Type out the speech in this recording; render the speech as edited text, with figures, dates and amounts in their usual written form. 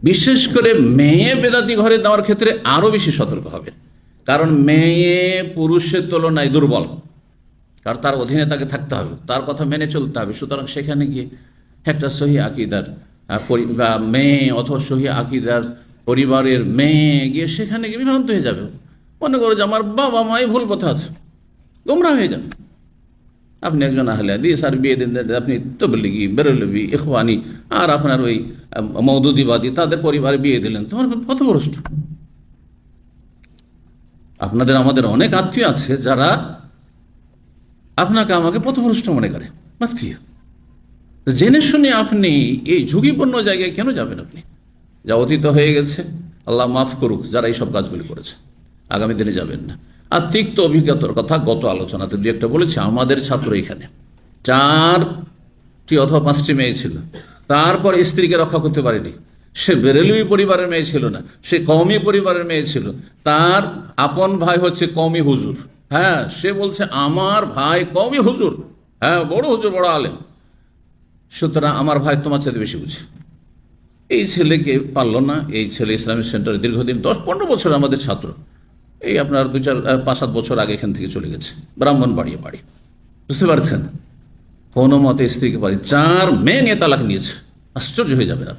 বিশেষ করে মেয়ে বেদাতি ঘরে দেওয়ার ক্ষেত্রে আরও বেশি সতর্ক হবে, কারণ মেয়ে পুরুষের তুলনায় দুর্বল, কারণ তার অধীনে তাকে থাকতে হবে, তার কথা মেনে চলতে হবে। সুতরাং সেখানে গিয়ে একটা সহি আকিদার মেয়ে অথবা সহি আকিদার পরিবারের মেয়ে গিয়ে সেখানে গিয়ে বিভ্রান্ত হয়ে যাবে, মনে করো যে আমার বাবা মাই ভুল পথে আছে, গোমরা হয়ে যাবে। আপনি একজন আহলে হাদিস আর বিয়ে দিন, আপনি তবলিগি, বেরলভি, ইখওয়ানি আর আপনার ওই মওদুদিবাদী তাদের পরিবারে বিয়ে দিলেন, তোমার পথভ্রষ্ট। আপনাদের আমাদের অনেক আত্মীয় আছে যারা আপনাকে আমাকে পথভ্রষ্ট মনে করে, আত্মীয়। তো জেনে শুনে আপনি এই ঝুঁকিপূর্ণ জায়গায় কেন যাবেন? আপনি যা অতীত হয়ে গেছে, আল্লাহ মাফ করুক যারা এই সব কাজগুলি করেছে, আগামী দিনে যাবেন না। আর তিক্ত অভিজ্ঞতার কথা গত আলোচনাতে দু একটা বলেছে। আমাদের ছাত্র এখানে 4টি অথবা 5টি মেয়ে ছিল, তারপর স্ত্রীকে রক্ষা করতে পারেনি। সে বেরেলভি পরিবারের মেয়ে ছিল না, সে কওমি পরিবারের মেয়ে ছিল। তার আপন ভাই হচ্ছে কওমি হুজুর। হ্যাঁ, সে বলছে আমার ভাই কওমি হুজুর, হ্যাঁ বড় হুজুর, বড় আলেম, সুতরাং আমার ভাই তোমার চাইতে বেশি বুঝে। এই ছেলেকে পারল না। এই ছেলে ইসলামিক সেন্টারে দীর্ঘদিন 10-15 বছর আমাদের ছাত্র, এই আপনার 2-4-5-7 বছর আগে এখান থেকে চলে গেছে ব্রাহ্মণবাড়িয়া বাড়ি। বুঝতে পারছেন? কোনো মতে স্ত্রীকে পারি 4 মেয়ে নিয়ে তালাক নিয়েছে। আশ্চর্য হয়ে যাবে না।